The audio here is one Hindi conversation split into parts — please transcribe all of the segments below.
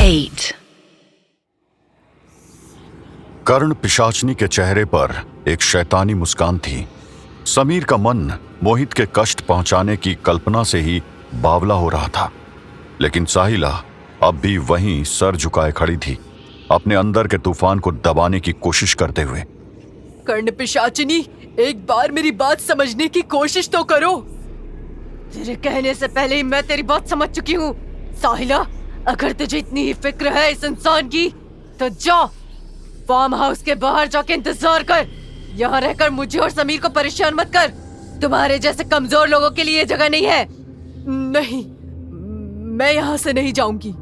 8. कर्ण पिशाचनी के चेहरे पर एक शैतानी मुस्कान थी। समीर का मन मोहित के कष्ट पहुंचाने की कल्पना से ही बावला हो रहा था, लेकिन साहिला अब भी वहीं सर झुकाए खड़ी थी, अपने अंदर के तूफान को दबाने की कोशिश करते हुए। कर्ण पिशाचिनी, एक बार मेरी बात समझने की कोशिश तो करो। तेरे कहने से पहले ही मैं तेरी बात समझ चुकी हूँ। साहिला, अगर तुझे इतनी ही फिक्र है इस इंसान की, तो जा फार्म हाउस के बाहर जाके इंतजार कर। यहाँ रहकर मुझे और समीर को परेशान मत कर। तुम्हारे जैसे कमजोर लोगों के लिए ये जगह नहीं है। नहीं, मैं यहाँ से नहीं जाऊंगी।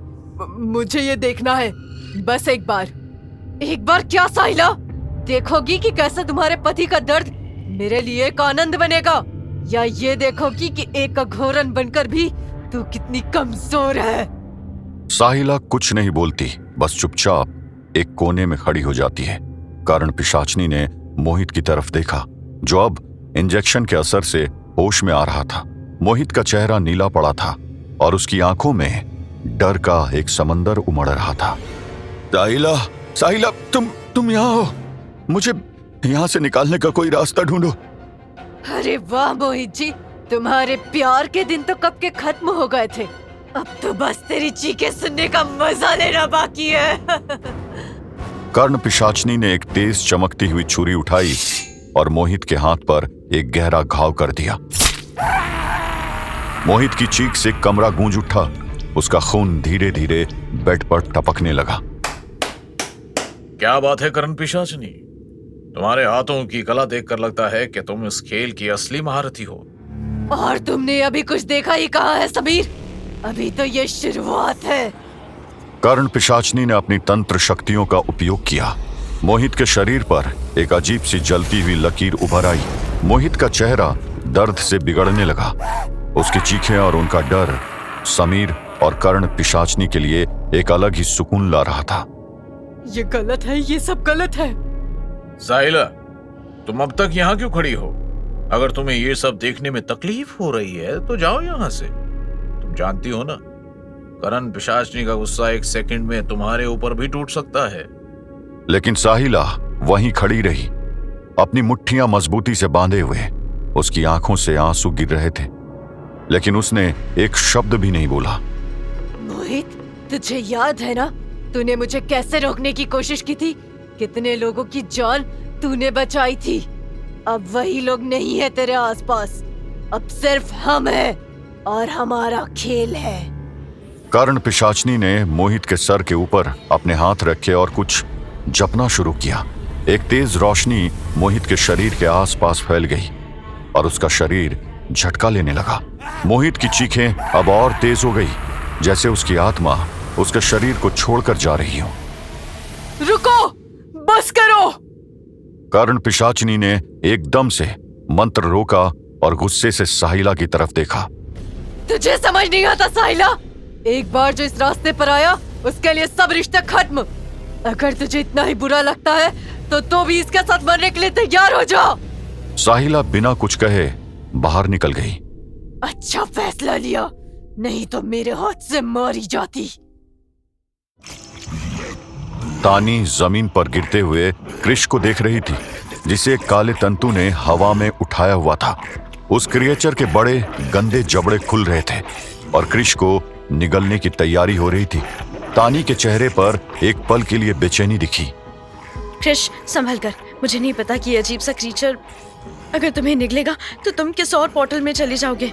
मुझे ये देखना है, बस एक बार। एक बार क्या साहिला? देखोगी कि कैसे तुम्हारे पति का दर्द मेरे लिए एक आनंद बनेगा, या ये देखोगी कि एक अघोरन बनकर भी तू कितनी कमजोर है। साहिला कुछ नहीं बोलती, बस चुपचाप एक कोने में खड़ी हो जाती है। कर्ण पिशाचनी ने मोहित की तरफ देखा, जो अब इंजेक्शन के असर से होश में आ रहा था। मोहित का चेहरा नीला पड़ा था और उसकी आंखों में डर का एक समंदर उमड़ रहा था। साहिला, साहिला, तुम यहाँ हो? मुझे यहाँ से निकालने का कोई रास्ता ढूंढो। अरे वाह मोहित जी, तुम्हारे प्यार के दिन तो कब के खत्म हो गए थे। अब तो बस तेरी चीखें सुनने का मजा लेना बाकी है। कर्ण पिशाचनी ने एक तेज चमकती हुई छुरी उठाई और मोहित के हाथ पर एक गहरा घाव कर दिया। मोहित की चीख से कमरा गूंज उठा। उसका खून धीरे धीरे बेड पर टपकने लगा। क्या बात है कर्ण पिशाचनी, तुम्हारे हाथों की कला देखकर लगता है कि तुम इस खेल की असली महारथी हो। और तुमने अभी कुछ देखा ही कहा है समीर, अभी तो ये शुरुआत है। कर्ण पिशाचनी ने अपनी तंत्र शक्तियों का उपयोग किया। मोहित के शरीर पर एक अजीब सी जलती हुई लकीर उभर आई। मोहित का चेहरा दर्द से बिगड़ने लगा। उसकी चीखें और उनका डर समीर और कर्ण पिशाचनी के लिए एक अलग ही सुकून ला रहा था। ये गलत है, ये सब गलत है। साहिला, तुम अब तक यहाँ क्यों खड़ी हो? अगर तुम्हें ये सब देखने में तकलीफ हो रही है तो जाओ यहाँ से। तुम जानती हो ना, कर्ण पिशाचनी का गुस्सा एक सेकंड में तुम्हारे ऊपर भी टूट सकता है। लेकिन साहिला वहीं खड़ी रही, अपनी मुट्ठियां मजबूती से बांधे हुए। उसकी आंखों से आंसू गिर रहे थे, लेकिन उसने एक शब्द भी नहीं बोला। मोहित, तुझे याद है ना, तूने मुझे कैसे रोकने की कोशिश की थी? कितने लोगों की जान तूने बचाई थी। अब वही लोग नहीं है तेरे आसपास। अब सिर्फ हम हैं और हमारा खेल है। कर्ण पिशाचनी ने मोहित के सर के ऊपर अपने हाथ रखे और कुछ जपना शुरू किया। एक तेज रोशनी मोहित के शरीर के आसपास फैल गई और उसका शरीर झटका लेने लगा। मोहित की चीखें अब और तेज हो गई, जैसे उसकी आत्मा उसके शरीर को छोड़कर जा रही हो। रुको, बस करो। कर्ण पिशाचनी ने एकदम से मंत्र रोका और गुस्से से साहिला की तरफ देखा। तुझे समझ नहीं आता साहिला, एक बार जो इस रास्ते पर आया उसके लिए सब रिश्ते खत्म। अगर तुझे इतना ही बुरा लगता है तो भी इसके साथ मरने के लिए तैयार हो जा। साहिला बिना कुछ कहे बाहर निकल गई। अच्छा फैसला लिया, नहीं तो मेरे हाथ से मारी जाती। तानी जमीन पर गिरते हुए कृष को देख रही थी, जिसे एक काले तंतु ने हवा में उठाया हुआ था। उस क्रिएचर के बड़े गंदे जबड़े खुल रहे थे और कृष को निगलने की तैयारी हो रही थी। तानी के चेहरे पर एक पल के लिए बेचैनी दिखी। क्रिश, संभल कर। मुझे नहीं पता कि ये अजीब सा क्रीचर अगर तुम्हें निगलेगा तो तुम किस और पोर्टल में चले जाओगे।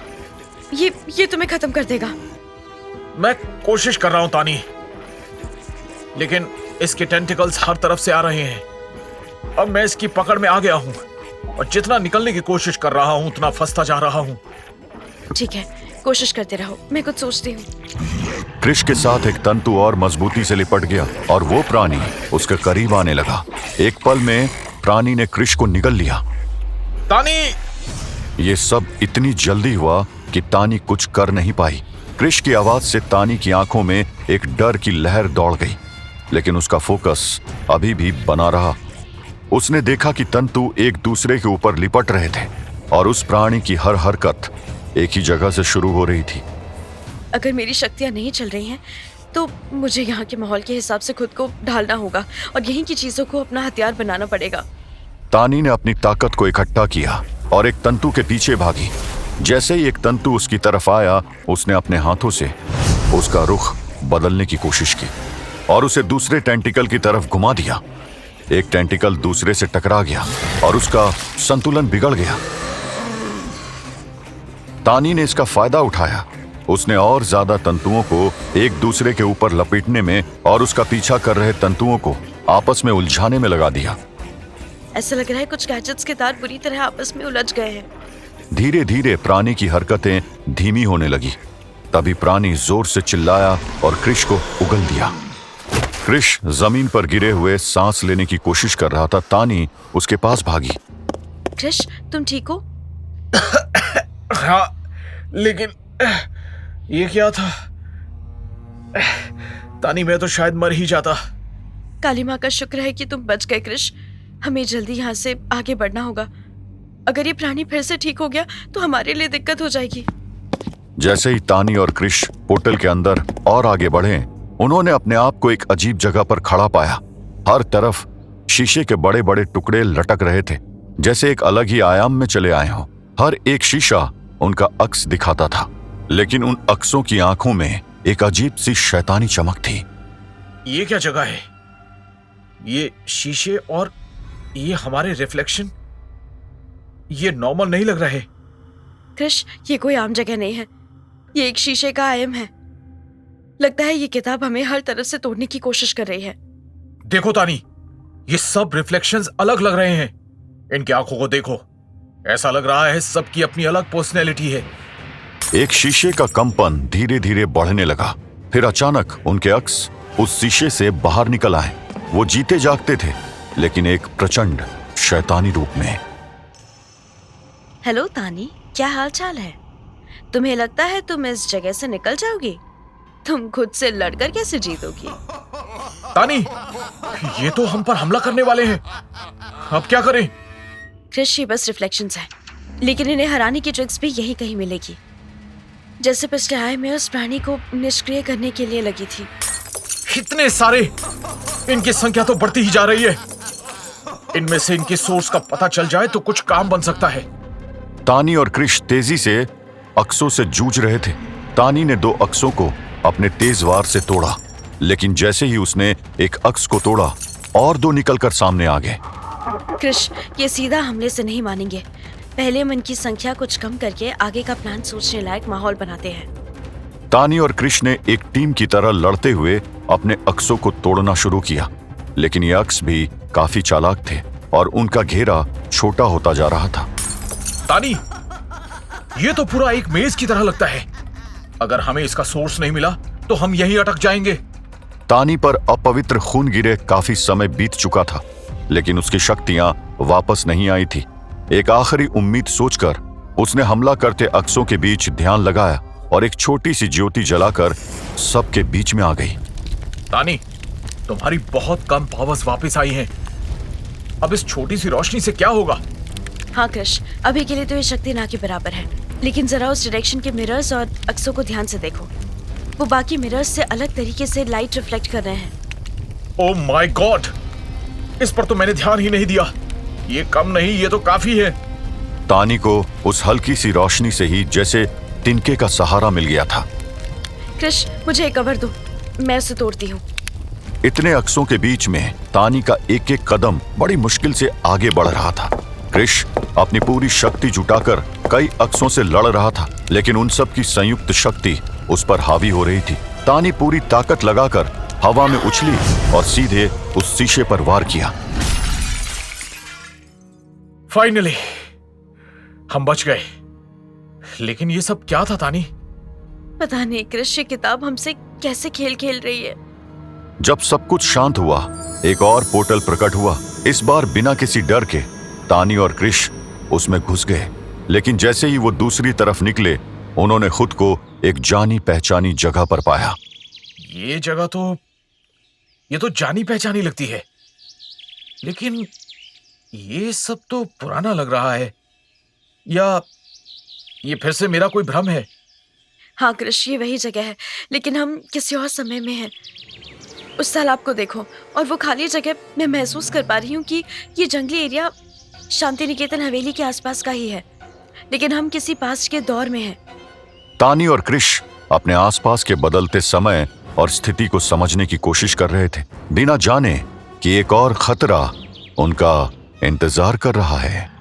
ये तुम्हें खत्म कर देगा। मैं कोशिश कर रहा हूं तानी, लेकिन इसके टेंटिकल्स हर तरफ से आ रहे हैं। अब मैं इसकी पकड़ में आ गया हूं और जितना निकलने की कोशिश कर रहा हूं उतना फंसता जा रहा हूं। ठीक है, कोशिश करते रहो, मैं कुछ सोचती हूँ। कृष के साथ एक तंतु और मजबूती से लिपट गया और वो प्राणी उसके करीब आने लगा। एक पल में प्राणी ने कृष को निगल लिया। तानी! ये सब इतनी जल्दी हुआ कि तानी कुछ कर नहीं पाई। कृष की आवाज से तानी की आंखों में एक डर की लहर दौड़ गई, लेकिन उसका फोकस अभी भी बना रहा। उसने देखा कि तंतु एक दूसरे के ऊपर लिपट रहे थे और उस प्राणी की हर हरकत एक ही जगह से शुरू हो रही थी। अगर मेरी शक्तियां नहीं चल रही हैं तो मुझे यहाँ के माहौल के हिसाब से खुद को ढालना होगा और यहीं की चीजों को अपना हथियार बनाना पड़ेगा। तानी ने अपनी ताकत को इकट्ठा किया और एक तंतु के पीछे भागी। जैसे ही एक तंतु उसकी तरफ आया, उसने अपने हाथों से उसका रुख बदलने की कोशिश की और उसे दूसरे टेंटिकल की तरफ घुमा दिया। एक टेंटिकल दूसरे से टकरा गया और उसका संतुलन बिगड़ गया। तानी ने इसका फायदा उठाया। उसने और ज्यादा तंतुओं को एक दूसरे के ऊपर लपेटने में और उसका पीछा कर रहे तंतुओं को आपस में उलझाने में लगा दिया। ऐसा लग रहा है कुछ गैजेट्स के तार बुरी तरह आपस में उलझ गए हैं। धीरे धीरे प्राणी की हरकतें धीमी होने लगी। तभी प्राणी जोर से चिल्लाया और क्रिश को उगल दिया। क्रिश जमीन पर गिरे हुए सांस लेने की कोशिश कर रहा था। तानी उसके पास भागी। क्रिश, तुम ठीक हो? हाँ, लेकिन ये क्या था? तानी, मैं तो शायद मर ही जाता। काली माँ का शुक्र है कि तुम बच गए क्रिश। हमें जल्दी यहाँ से आगे बढ़ना होगा। अगर ये प्राणी फिर से ठीक हो गया तो हमारे लिए दिक्कत हो जाएगी। जैसे ही तानी और क्रिश पोर्टल के अंदर और आगे बढ़े, उन्होंने अपने आप को एक अजीब जगह पर खड़ा पाया। हर तरफ शीशे के बड़े बड़े टुकड़े लटक रहे थे, जैसे एक अलग ही आयाम में चले आए हों। हर एक शीशा उनका अक्स दिखाता था, लेकिन उन अक्सों की आंखों में एक अजीब सी शैतानी चमक थी। ये क्या जगह है? ये शीशे और ये हमारे रिफ्लेक्शन, ये नॉर्मल नहीं लग रहे। क्रिश, ये कोई आम जगह नहीं है। ये एक शीशे का आयम है। लगता है ये किताब हमें हर तरफ से तोड़ने की कोशिश कर रही है। देखो तानी, ये सब रिफ्लेक्शंस अलग लग रहे हैं। इनकी आंखों को देखो, ऐसा लग रहा है सबकी अपनी अलग पर्सनैलिटी है। एक शीशे का कंपन धीरे धीरे बढ़ने लगा। फिर अचानक उनके अक्स उस शीशे से बाहर निकल आए। वो जीते जागते थे, लेकिन एक प्रचंड शैतानी रूप में। हेलो तानी, क्या हाल चाल है? तुम्हें लगता है तुम इस जगह से निकल जाओगी? तुम खुद से लड़कर कैसे जीतोगी? तानी, ये तो हम पर हमला करने वाले हैं। अब क्या करें? क्रिश, ये बस रिफ्लेक्शंस है, लेकिन इन्हें हराने की ट्रिक्स भी यहीं कहीं मिलेगी। जैसे पिछले आय में उस प्राणी को निष्क्रिय करने के लिए लगी थी। इतने सारे, इनकी संख्या तो बढ़ती ही जा रही है। इनमें से इनके सोर्स का पता चल जाए तो कुछ काम बन सकता है। तानी और क्रिश तेजी से अक्सों से जूझ रहे थे। तानी ने 2 अक्सों को अपने तेज वार से तोड़ा, लेकिन जैसे ही उसने एक अक्स को तोड़ा और 2 निकलकर सामने आ गए। क्रिश, ये सीधा हमले से नहीं मानेंगे। पहले मन की संख्या कुछ कम करके आगे का प्लान सोचने लायक माहौल बनाते हैं। तानी और क्रिश ने एक टीम की तरह लड़ते हुए अपने अक्सों को तोड़ना शुरू किया, लेकिन ये अक्स भी काफी चालाक थे और उनका घेरा छोटा होता जा रहा था। तानी, ये तो पूरा एक मेज की तरह लगता है। अगर हमें इसका सोर्स नहीं मिला तो हम यहीं अटक जाएंगे। तानी पर अपवित्र खून गिरे काफी समय बीत चुका था, लेकिन उसकी शक्तियां वापस नहीं आई थी। एक आखिरी उम्मीद सोचकर उसने हमला करते अक्सों के बीच ध्यान लगाया और एक छोटी सी ज्योति जलाकर सबके बीच में आ गई। तानी, तुम्हारी बहुत कम पावर्स वापस आई हैं। अब इस छोटी सी रोशनी से क्या होगा? हाँ क्रिश, अभी के लिए तो ये शक्ति ना के बराबर है, लेकिन जरा उस डायरेक्शन के मिरर्स और अक्सों को ध्यान से देखो। वो बाकी मिरर्स से अलग तरीके से लाइट रिफ्लेक्ट कर रहे हैं। ओह माय गॉड, इस पर तो मैंने ध्यान ही नहीं दिया। ये कम नहीं, ये तो काफी है। तानी को उस हल्की सी रोशनी से ही जैसे तिनके का सहारा मिल गया था। क्रिश, मुझे एक कवर दो, मैं उसे तोड़ती हूँ। इतने अक्सों के बीच में तानी का एक एक कदम बड़ी मुश्किल से आगे बढ़ रहा था। क्रिश अपनी पूरी शक्ति जुटाकर कई अक्सों से लड़ रहा था, लेकिन उन सब की संयुक्त शक्ति उस पर हावी हो रही थी। तानी पूरी ताकत लगाकर हवा में उछली और सीधे उस शीशे पर वार किया। फाइनली हम बच गए। लेकिन ये सब क्या था तानी? पता नहीं क्रिश, ये किताब हमसे कैसे खेल खेल रही है। जब सब कुछ शांत हुआ, एक और पोर्टल प्रकट हुआ। इस बार बिना किसी डर के तानी और क्रिश उसमें घुस गए, लेकिन जैसे ही वो दूसरी तरफ निकले, उन्होंने खुद को एक जानी पहचानी जगह पर पाया। ये जगह तो, ये तो जानी पहचानी लगती है, लेकिन ये सब तो पुराना लग रहा है। या ये फिर से मेरा कोई भ्रम है? हाँ कृष, ये वही जगह है, लेकिन हम किसी और समय में हैं। उस तालाब को देखो और वो खाली जगह। मैं महसूस कर पा रही हूँ कि ये जंगली एरिया शांति निकेतन हवेली के आसपास का ही है, लेकिन हम किसी पास्ट के दौर में हैं। तानी और कृष अपने आसपास के बदलते समय और स्थिति को समझने की कोशिश कर रहे थे, बिना जाने कि एक और खतरा उनका इंतजार कर रहा है।